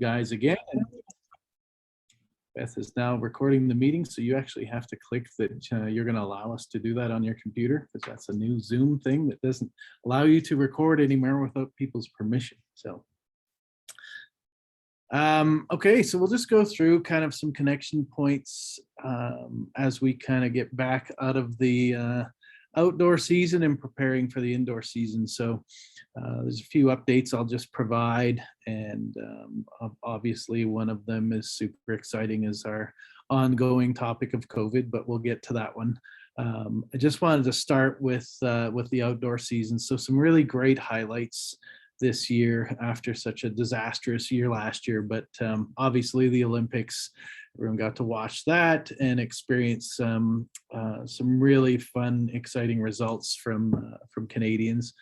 guys again. Beth is now recording the meeting, so you actually have to click that you're going to allow us to do that on your computer, because that's a new Zoom thing that doesn't allow you to record anymore without people's permission. So, okay, so we'll just go through kind of some connection points as we kind of get back out of the outdoor season and preparing for the indoor season. So there's a few updates I'll just provide, and obviously one of them is super exciting, is our ongoing topic of COVID, but we'll get to that one. I just wanted to start with the outdoor season. So some really great highlights this year after such a disastrous year last year, but obviously the Olympics, everyone got to watch that and experience some really fun, exciting results from Canadians.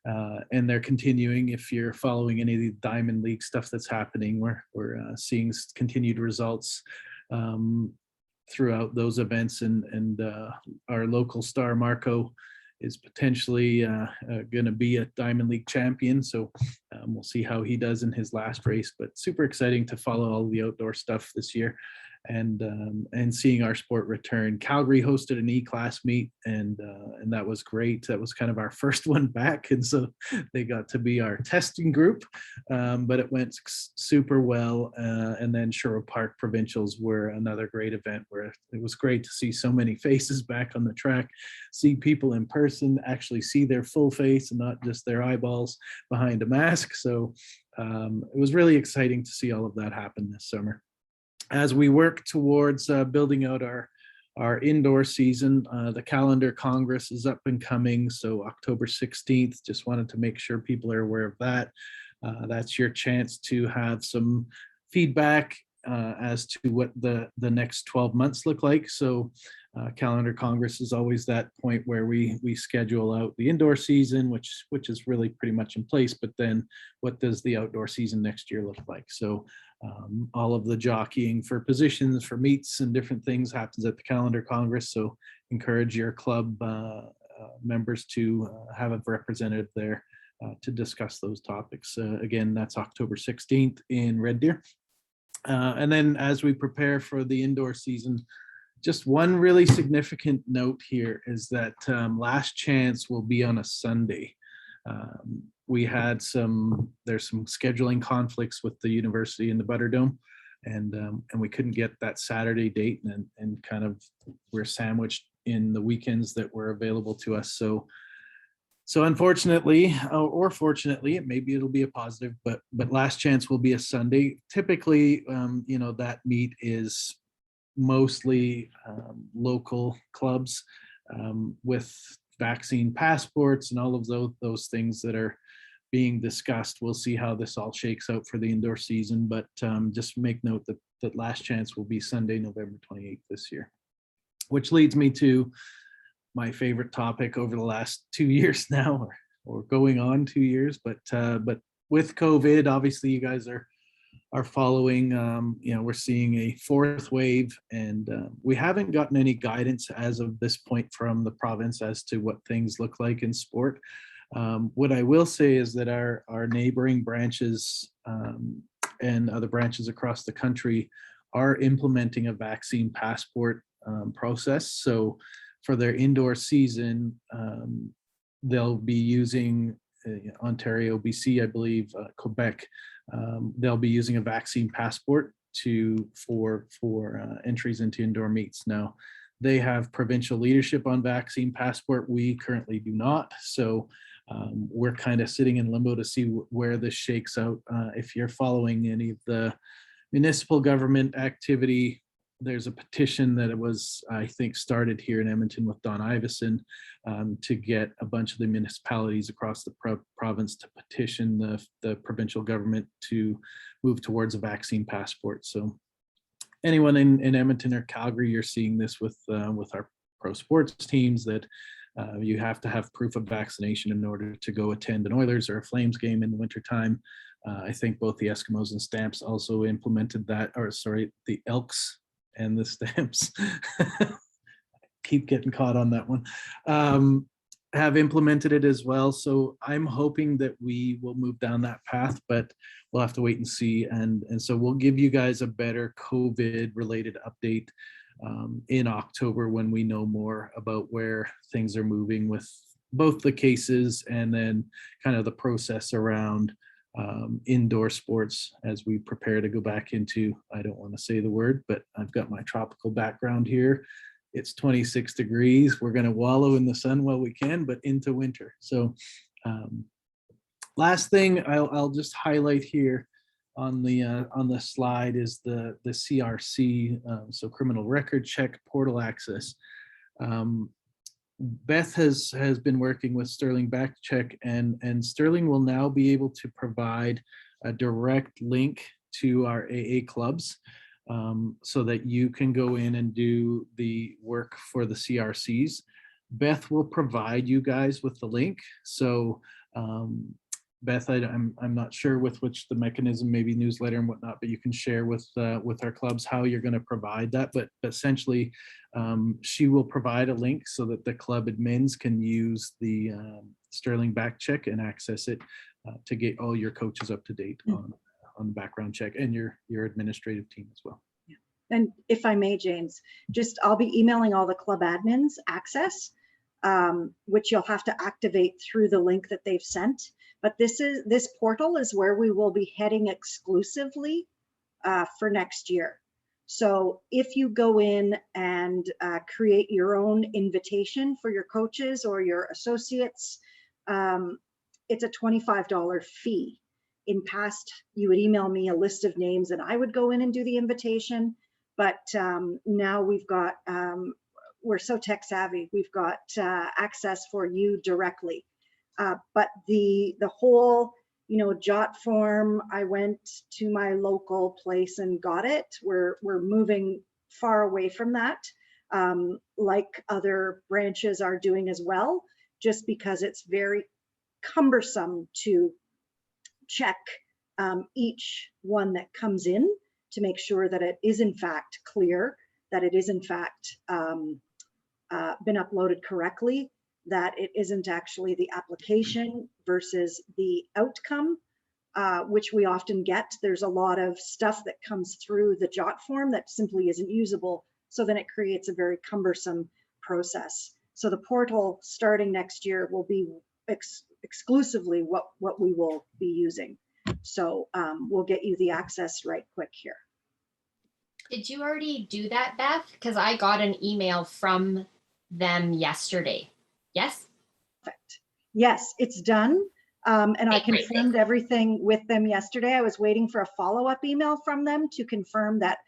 And they're continuing. If you're following any of the Diamond League stuff that's happening, we're seeing continued results throughout those events, and our local star Marco is potentially going to be a Diamond League champion. So we'll see how he does in his last race, but super exciting to follow all the outdoor stuff this year, and seeing our sport return. Calgary hosted an E-class meet, and that was great. That was kind of our first one back, and so they got to be our testing group, but it went super well. And then Sherwood Park Provincials were another great event where it was great to see so many faces back on the track, see people in person, actually see their full face and not just their eyeballs behind a mask. So it was really exciting to see all of that happen this summer. As we work towards building out our indoor season, the calendar Congress is up and coming. So October 16th, just wanted to make sure people are aware of that. That's your chance to have some feedback as to what the next 12 months look like. So calendar Congress is always that point where we schedule out the indoor season, which is really pretty much in place, but then what does the outdoor season next year look like? So all of the jockeying for positions, for meets and different things happens at the calendar Congress. So encourage your club members to have a representative there to discuss those topics. Again, that's October 16th in Red Deer. And then as we prepare for the indoor season, just one really significant note here is that Last Chance will be on a Sunday. We had there's some scheduling conflicts with the university and the Butterdome, and we couldn't get that Saturday date, and kind of we're sandwiched in the weekends that were available to us. So unfortunately, or fortunately, maybe it'll be a positive, but Last Chance will be a Sunday. Typically, that meet is mostly local clubs with vaccine passports and all of those things that are being discussed. We'll see how this all shakes out for the indoor season, but just make note that Last Chance will be Sunday, November 28th this year, which leads me to my favorite topic over the last 2 years now, or going on 2 years. But with COVID, obviously you guys are following, we're seeing a fourth wave, and we haven't gotten any guidance as of this point from the province as to what things look like in sport. What I will say is that our neighboring branches and other branches across the country are implementing a vaccine passport process. So for their indoor season, they'll be using Ontario, BC, I believe, Quebec. They'll be using a vaccine passport for entries into indoor meets. Now, they have provincial leadership on vaccine passport. We currently do not. So we're kind of sitting in limbo to see where this shakes out. If you're following any of the municipal government activity, there's a petition that it was, I think, started here in Edmonton with Don Iveson to get a bunch of the municipalities across the province to petition the provincial government to move towards a vaccine passport. So anyone in Edmonton or Calgary, you're seeing this with our pro sports teams, that you have to have proof of vaccination in order to go attend an Oilers or a Flames game in the wintertime. I think both the Eskimos and Stamps also implemented that, or sorry, the Elks and the Stamps. Keep getting caught on that one. have implemented it as well. So I'm hoping that we will move down that path, but we'll have to wait and see. And so we'll give you guys a better COVID related update in October when we know more about where things are moving with both the cases and then kind of the process around indoor sports as we prepare to go back into, I don't want to say the word, but I've got my tropical background here. It's 26 degrees. We're going to wallow in the sun while we can, but into winter. So last thing I'll just highlight here on the slide is the CRC, so criminal record check portal access. Beth has been working with Sterling Backcheck, and Sterling will now be able to provide a direct link to our AA clubs so that you can go in and do the work for the CRCs. Beth will provide you guys with the link. So Beth, I'm not sure with which the mechanism, maybe newsletter and whatnot, but you can share with our clubs how you're going to provide that. But essentially, she will provide a link so that the club admins can use the Sterling Backcheck and access it to get all your coaches up to date on the background check and your administrative team as well. Yeah. And if I may, James, I'll be emailing all the club admins access, which you'll have to activate through the link that they've sent. But this portal is where we will be heading exclusively for next year. So if you go in and create your own invitation for your coaches or your associates, it's a $25 fee. In past, you would email me a list of names and I would go in and do the invitation. But now we've got, we're so tech savvy, we've got access for you directly. But the whole, jot form, I went to my local place and got it. We're moving far away from that, like other branches are doing as well, just because it's very cumbersome to check each one that comes in to make sure that it is in fact clear, that it is in fact been uploaded correctly, that it isn't actually the application versus the outcome, which we often get. There's a lot of stuff that comes through the jot form that simply isn't usable. So then it creates a very cumbersome process. So the portal starting next year will be exclusively what we will be using. So we'll get you the access right quick here. Did you already do that, Beth? Because I got an email from them yesterday. Yes? Perfect. Yes, it's done. And I confirmed everything with them yesterday. I was waiting for a follow-up email from them to confirm that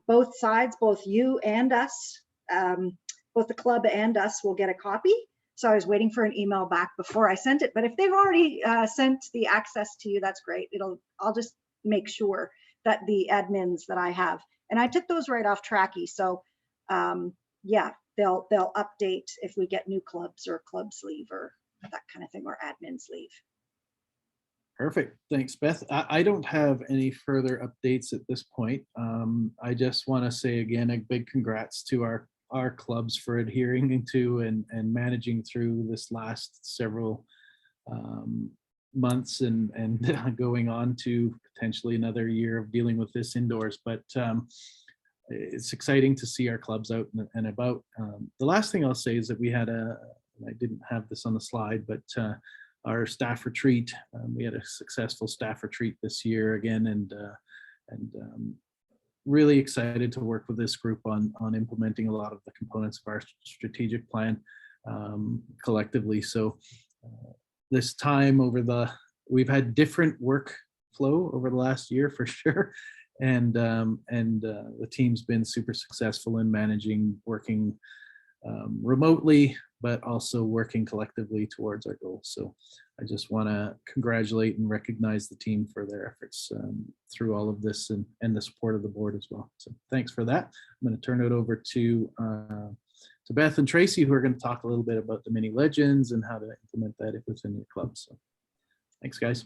both sides, both you and us, both the club and us will get a copy. So I was waiting for an email back before I sent it. But if they've already sent the access to you, that's great. I'll just make sure that the admins that I have, and I took those right off Tracky. So yeah, they'll update if we get new clubs or clubs leave or that kind of thing, or admins leave. Perfect. Thanks, Beth. I don't have any further updates at this point. I just want to say again, a big congrats to our clubs for adhering to and managing through this last several months and going on to potentially another year of dealing with this indoors. But it's exciting to see our clubs out and about. The last thing I'll say is that we had I didn't have this on the slide, but our staff retreat, we had a successful staff retreat this year again, and really excited to work with this group on implementing a lot of the components of our strategic plan collectively. So this time we've had different workflow over the last year for sure. And the team's been super successful in working remotely, but also working collectively towards our goals. So I just want to congratulate and recognize the team for their efforts through all of this and the support of the board as well. So thanks for that. I'm going to turn it over to Beth and Tracy, who are going to talk a little bit about the mini legends and how to implement that within your club. So thanks, guys.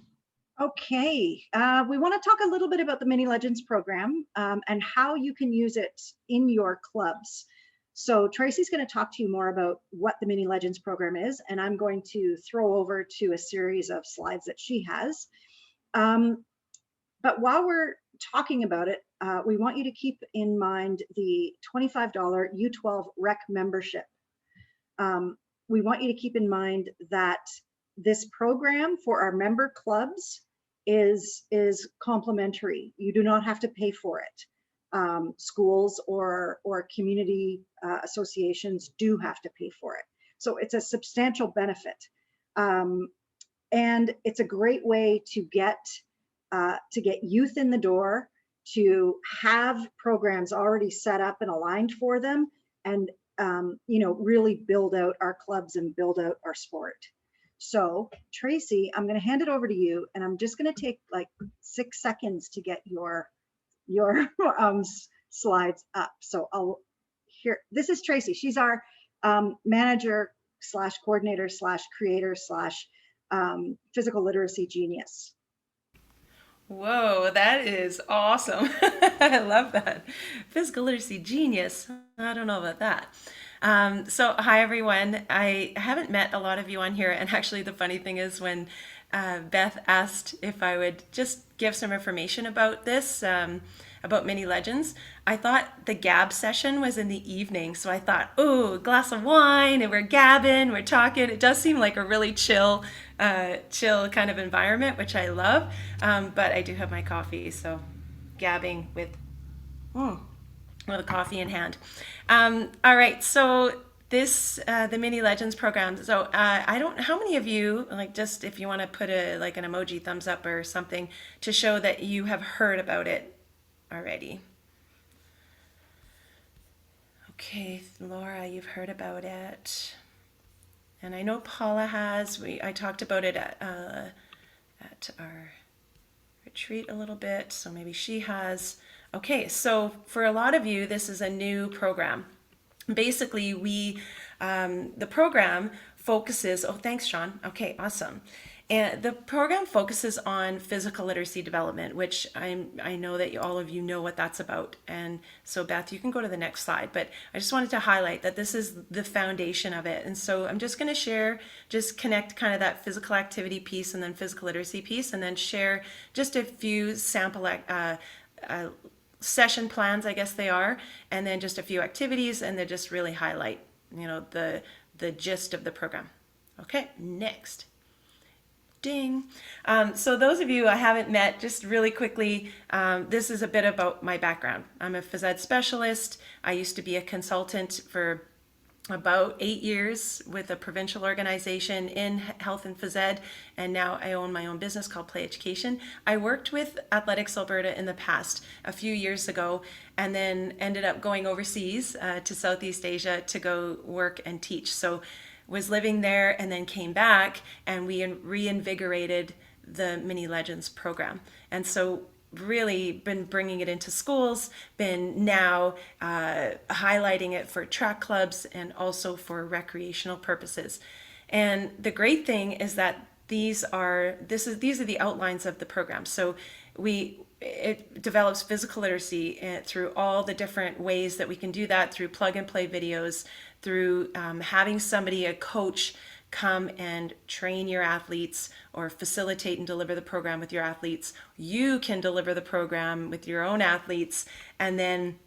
Okay, we want to talk a little bit about the Mini Legends program and how you can use it in your clubs. So Tracy's going to talk to you more about what the Mini Legends program is, and I'm going to throw over to a series of slides that she has. But while we're talking about it, we want you to keep in mind the $25 U12 Rec membership. We want you to keep in mind that this program for our member clubs is complimentary. You do not have to pay for it. Schools or community associations do have to pay for it. So it's a substantial benefit. And it's a great way to get youth in the door, to have programs already set up and aligned for them, and really build out our clubs and build out our sport. So Tracy, I'm going to hand it over to you, and I'm just going to take like 6 seconds to get your slides up. So this is Tracy. She's our manager / coordinator / creator / physical literacy genius. Whoa, that is awesome. I love that. Physical literacy genius. I don't know about that. So hi everyone. I haven't met a lot of you on here, and actually the funny thing is when Beth asked if I would just give some information about this, about Mini Legends, I thought the GAAB session was in the evening. So I thought, oh, a glass of wine and we're gabbing, we're talking. It does seem like a really chill kind of environment, which I love. But I do have my coffee, so gabbing with a coffee in hand. All right, so this the Mini Legends program. So I don't. How many of you, like, just if you want to put an emoji, thumbs up or something to show that you have heard about it already? Okay, Laura, you've heard about it, and I know Paula has. I talked about it at our retreat a little bit, so maybe she has. Okay, so for a lot of you, this is a new program. Basically, the program focuses, oh, thanks, Sean. Okay, awesome. And the program focuses on physical literacy development, which I know that all of you know what that's about. And so Beth, you can go to the next slide, but I just wanted to highlight that this is the foundation of it. And so I'm just going to just connect kind of that physical activity piece and then physical literacy piece, and then share just a few sample session plans, I guess they are, and then just a few activities, and they just really highlight, the gist of the program. Okay, next. Ding. So those of you I haven't met, just really quickly, this is a bit about my background. I'm a phys ed specialist. I used to be a consultant for about 8 years with a provincial organization in health and phys ed, and now I own my own business called Play Education. I worked with Athletics Alberta in the past a few years ago, and then ended up going overseas to Southeast Asia to go work and teach. So was living there and then came back, and we reinvigorated the Mini Legends program. And so really been bringing it into schools, been now highlighting it for track clubs and also for recreational purposes. And the great thing is that these are the outlines of the program. So it develops physical literacy through all the different ways that we can do that, through plug and play videos, through having a coach come and train your athletes or facilitate and deliver the program with your athletes. You can deliver the program with your own athletes. And then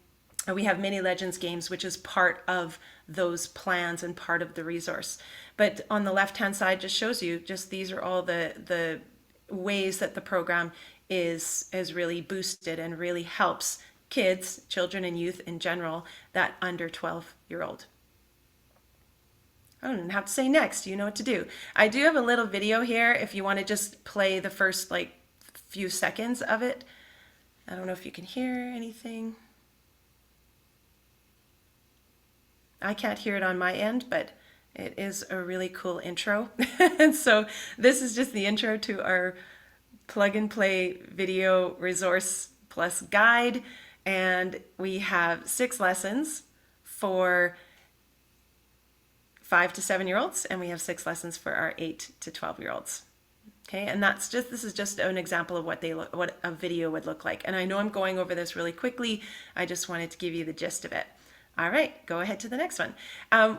we have Mini Legends games, which is part of those plans and part of the resource. But on the left-hand side just shows you, these are all the ways that the program is really boosted and really helps kids, children and youth in general, that under 12-year-old. I don't have to say next. You know what to do. I do have a little video here if you want to just play the first few seconds of it. I don't know if you can hear anything. I can't hear it on my end, but it is a really cool intro. And so this is just the intro to our plug and play video resource plus guide. And we have 6 lessons for 5 to 7-year-olds, and we have 6 lessons for our 8 to 12-year-olds. Okay, and this is just an example of what a video would look like. And I know I'm going over this really quickly. I just wanted to give you the gist of it. All right, go ahead to the next one.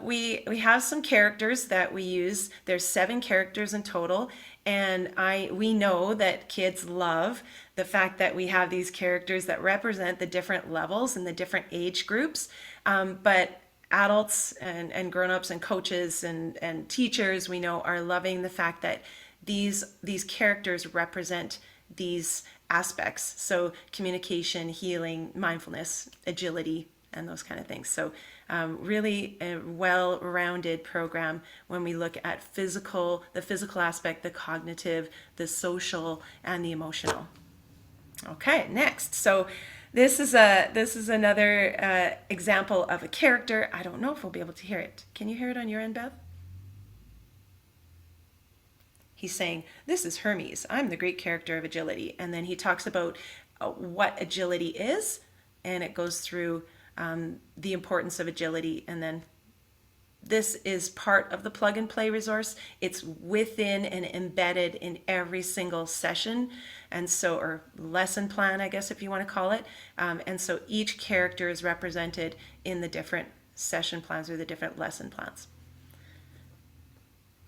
We have some characters that we use. There's 7 characters in total, and we know that kids love the fact that we have these characters that represent the different levels and the different age groups. But adults and grown-ups and coaches and teachers, we know, are loving the fact that these characters represent these aspects. So communication, healing, mindfulness, agility, and those kind of things. So really a well-rounded program when we look at the physical aspect, the cognitive, the social, and the emotional. Okay, next. So this is another example of a character. I don't know if we'll be able to hear it. Can you hear it on your end, Bev? He's saying, this is Hermes. I'm the great character of agility. And then he talks about what agility is, and it goes through the importance of agility. And then this is part of the plug and play resource. It's within and embedded in every single session, and so, or lesson plan, I guess, if you want to call it. And so each character is represented in the different session plans or the different lesson plans.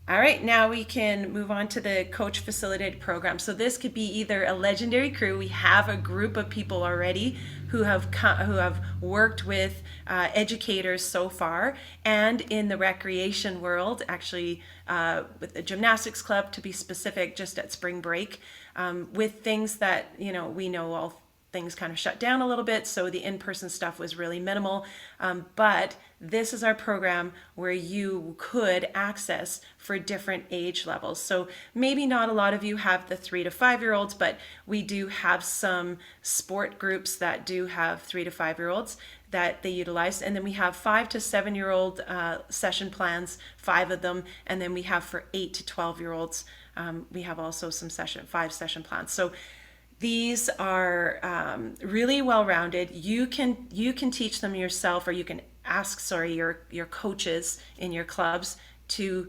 All right, now we can move on to the coach facilitated program. So this could be either a legendary crew. We have a group of people already who have worked with educators so far, and in the recreation world, actually with the gymnastics club, to be specific, just at spring break, with things that, we know all things kind of shut down a little bit, so the in-person stuff was really minimal. But this is our program where you could access for different age levels. So maybe not a lot of you have the 3 to 5-year-olds, but we do have some sport groups that do have 3 to 5-year-olds that they utilize. And then we have 5 to 7-year-old session plans, 5 of them. And then we have for 8 to 12-year-olds, we have also some 5 session plans. So these are really well-rounded. You can teach them yourself, or you can ask, your coaches in your clubs to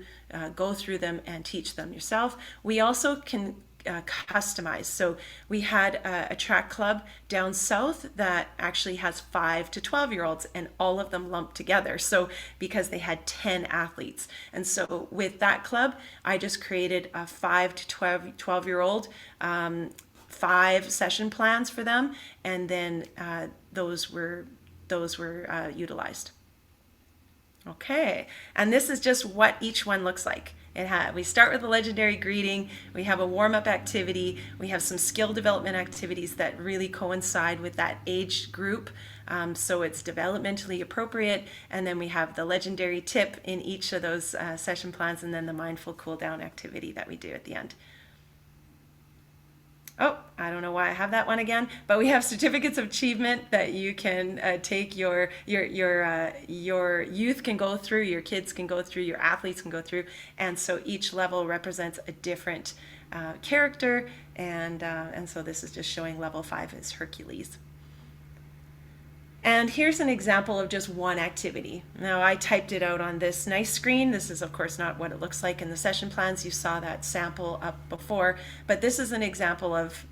go through them and teach them yourself. We also can customize. So we had a track club down south that actually has 5 to 12-year-olds, and all of them lumped together. So because they had 10 athletes. And so with that club, I just created a 5 to 12-year-old 5 session plans for them, and then those were utilized. Okay, and this is just what each one looks like. We start with a legendary greeting, we have a warm-up activity, we have some skill development activities that really coincide with that age group, so it's developmentally appropriate, and then we have the legendary tip in each of those session plans, and then the mindful cool down activity that we do at the end. Oh, I don't know why I have that one again, but we have certificates of achievement that you can take your youth can go through, your kids can go through, your athletes can go through, and so each level represents a different character, and so this is just showing level 5 is Hercules. And here's an example of just one activity. Now, I typed it out on this nice screen. This is, of course, not what it looks like in the session plans. You saw that sample up before, but this is an example of,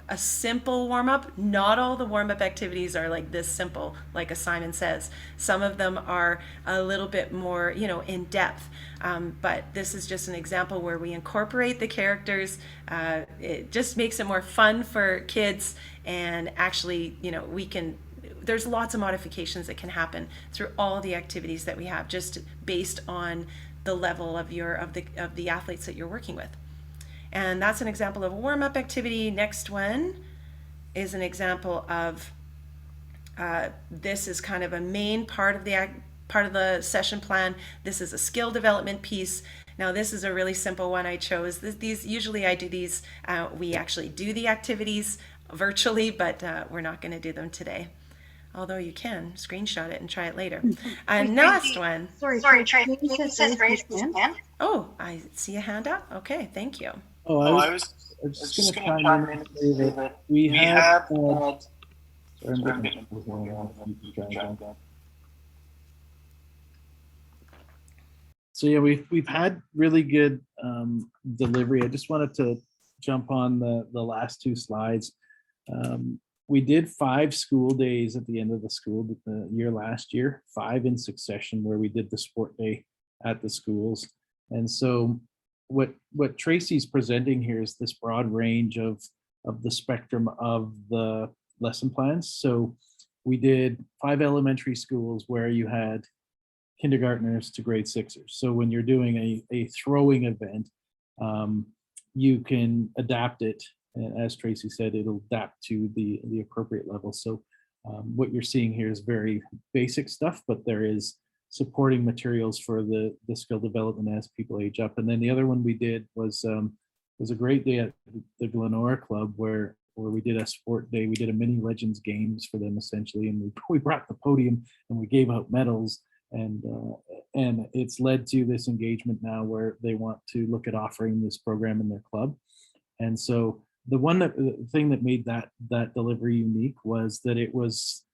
a simple warm-up. Not all the warm-up activities are like this simple, like Simon says. Some of them are a little bit more, in depth. But this is just an example where we incorporate the characters. It just makes it more fun for kids, and actually, there's lots of modifications that can happen through all the activities that we have, just based on the level of the athletes that you're working with. And that's an example of a warm-up activity. Next one is an example of this is kind of a main part of the session plan. This is a skill development piece. Now this is a really simple one I chose. These usually I do these. We actually do the activities virtually, but we're not going to do them today. Although you can screenshot it and try it later. Last one. Sorry, It says raise his hand. Oh, I see a hand up. Okay, thank you. Oh, I was just going to chime in and say that we have sorry, I'm getting So yeah, we've had really good delivery. I just wanted to jump on the last 2 slides. we did 5 school days at the end of the school year last year, 5 in succession, where we did the sport day at the schools. And so what Tracy's presenting here is this broad range of the spectrum of the lesson plans. So we did 5 elementary schools where you had kindergartners to grade 6ers. So when you're doing a throwing event, you can adapt it. And as Tracy said, it'll adapt to the appropriate level. So what you're seeing here is very basic stuff, but there is supporting materials for the skill development as people age up. And then the other one we did was a great day at the Glenora Club where we did a sport day. We did a mini Legends games for them essentially, and we brought the podium and we gave out medals. And it's led to this engagement now where they want to look at offering this program in their club. And so the thing that made that delivery unique was that it was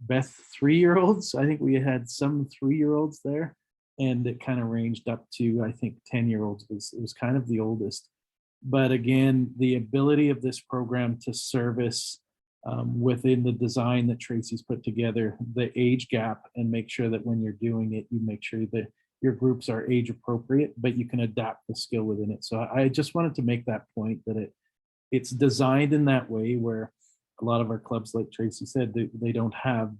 Beth 3-year-olds. I think we had some 3-year-olds there, and it kind of ranged up to, I think 10-year-olds was kind of the oldest. But again, the ability of this program to service within the design that Tracy's put together, the age gap, and make sure that when you're doing it, you make sure that your groups are age appropriate, but you can adapt the skill within it. So I just wanted to make that point that it's designed in that way where a lot of our clubs, like Tracy said, they don't have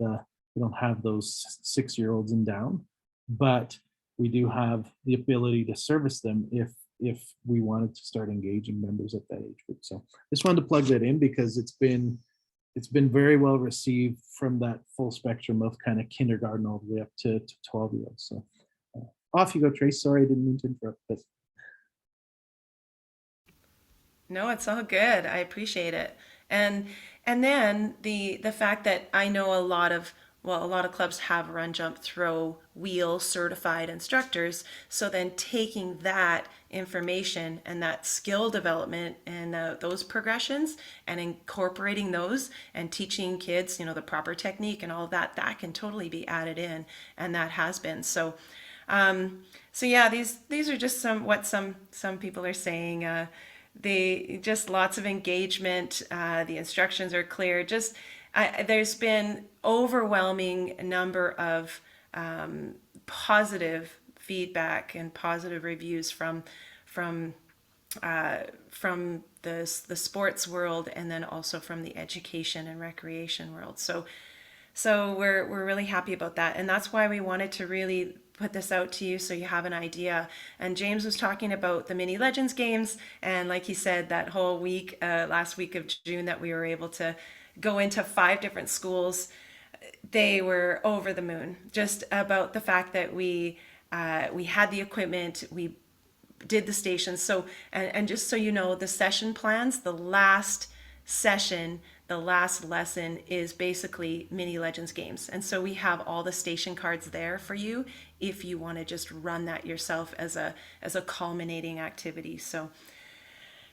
those 6-year-olds and down, but we do have the ability to service them if we wanted to start engaging members at that age group. So just wanted to plug that in because it's been very well received from that full spectrum of kind of kindergarten all the way up to 12-year-olds. So off you go, Trace. Sorry, I didn't mean to interrupt. But No, it's all good. I appreciate it. And then the fact that I know a lot of clubs have run, jump, throw, wheel certified instructors. So then taking that information and that skill development and those progressions and incorporating those and teaching kids, the proper technique and all of that can totally be added in, and that has been. So yeah, these are just some people are saying. They just lots of engagement. The instructions are clear. There's been overwhelming number of positive feedback and positive reviews from the sports world, and then also from the education and recreation world. So we're really happy about that, and that's why we wanted to really put this out to you so you have an idea. And James was talking about the mini Legends games, and like he said, that whole week, last week of June, that we were able to go into 5 different schools. They were over the moon just about the fact that we had the equipment, we did the stations. So and just so you know, the session plans, the last session, the last lesson is basically mini Legends games. And so we have all the station cards there for you if you want to just run that yourself as a culminating activity. So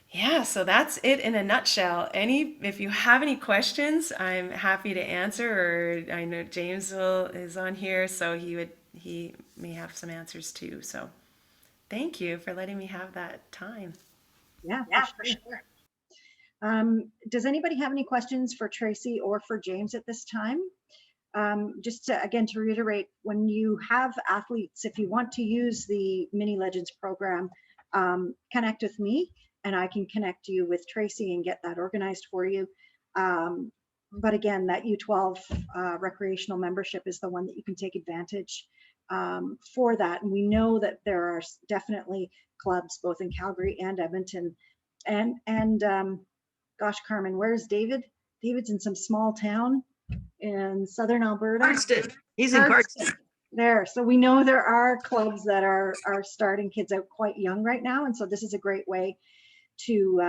yeah, so that's it in a nutshell. If you have any questions, I'm happy to answer, or I know James is on here, so he may have some answers too. So thank you for letting me have that time. Yeah, for sure. Does anybody have any questions for Tracy or for James at this time? Just to reiterate, when you have athletes, if you want to use the Mini Legends program, connect with me and I can connect you with Tracy and get that organized for you. But again, that U12 recreational membership is the one that you can take advantage for that. And we know that there are definitely clubs both in Calgary and Edmonton. And gosh, Carmen, where's David? David's in some small town in southern Alberta. Cardston. He's in Cardston. There. So we know there are clubs that are starting kids out quite young right now. And so this is a great way to,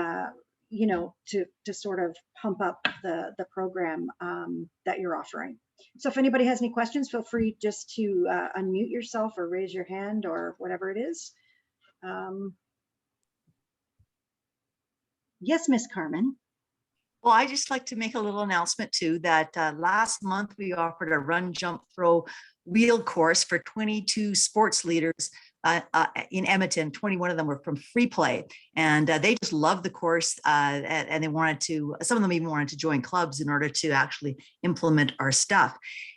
to sort of pump up the program that you're offering. So if anybody has any questions, feel free just to unmute yourself or raise your hand or whatever it is. Yes, Miss Carmen. Well, I just like to make a little announcement too, that last month we offered a run, jump, throw wheel course for 22 sports leaders in Edmonton. 21 of them were from Free Play, and they just loved the course, and they wanted to, some of them even wanted to join clubs in order to actually implement our stuff.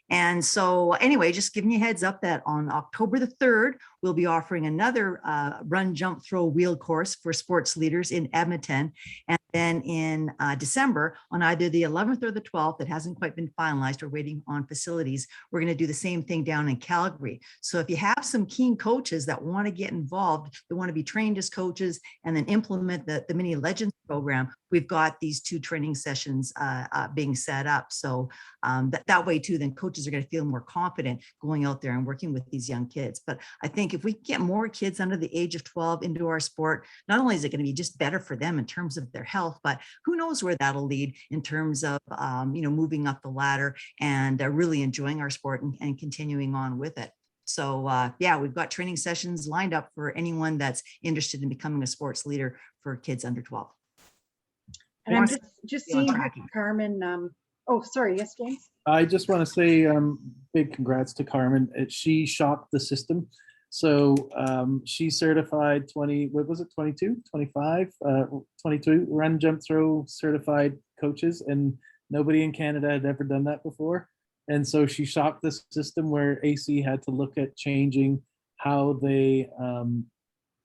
And so anyway, just giving you a heads up that on October the 3rd, we'll be offering another run, jump, throw wheel course for sports leaders in Edmonton. And then in December, on either the 11th or the 12th, it hasn't quite been finalized, we're waiting on facilities, we're going to do the same thing down in Calgary. So if you have some keen coaches that want to get involved, they want to be trained as coaches and then implement the Mini Legends program, we've got these 2 training sessions being set up. So that way too, then coaches are going to feel more confident going out there and working with these young kids. But I think if we get more kids under the age of 12 into our sport, not only is it going to be just better for them in terms of their health, but who knows where that'll lead in terms of, moving up the ladder and really enjoying our sport and continuing on with it. So yeah, we've got training sessions lined up for anyone that's interested in becoming a sports leader for kids under 12. And I'm just seeing Carmen. Oh, sorry. Yes, James. I just want to say big congrats to Carmen. She shocked the system. So she certified 22, run, jump, throw certified coaches, and nobody in Canada had ever done that before. And so she shocked the system where AC had to look at changing how they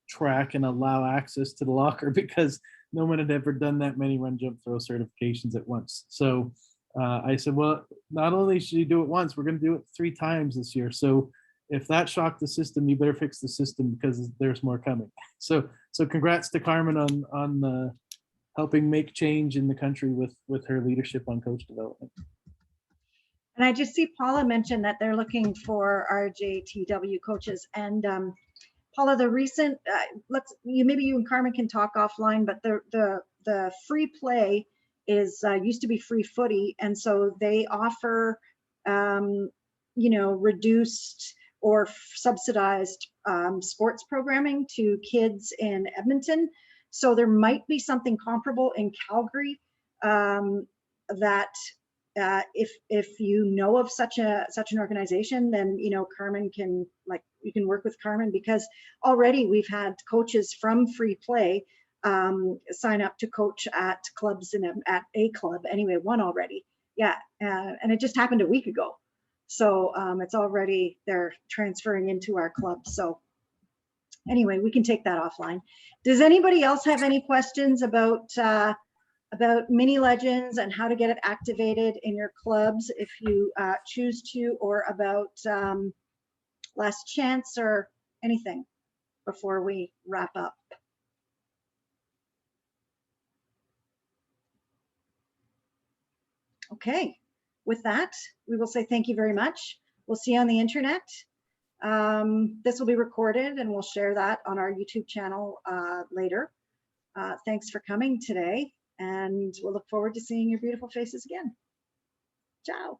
track and allow access to the locker because no one had ever done that many run, jump, throw certifications at once. So I said, well, not only should you do it once, we're going to do it 3 times this year. So if that shocked the system, you better fix the system because there's more coming. So congrats to Carmen on helping make change in the country with her leadership on coach development. And I just see Paula mentioned that they're looking for RJTW coaches. And Paula, the recent, maybe you and Carmen can talk offline, but the Free Play is used to be Free Footy, and so they offer reduced or subsidized sports programming to kids in Edmonton. So there might be something comparable in Calgary that if you know of such an organization, then Carmen can, you can work with Carmen, because already we've had coaches from Free Play sign up to coach at clubs at a club. Anyway, one already. Yeah, and it just happened a week ago. So it's already, they're transferring into our club. So anyway, we can take that offline. Does anybody else have any questions about Mini Legends and how to get it activated in your clubs if you choose to, or about Last Chance or anything before we wrap up? Okay, with that, we will say thank you very much. We'll see you on the internet. This will be recorded and we'll share that on our YouTube channel later. Thanks for coming today, and we'll look forward to seeing your beautiful faces again. Ciao.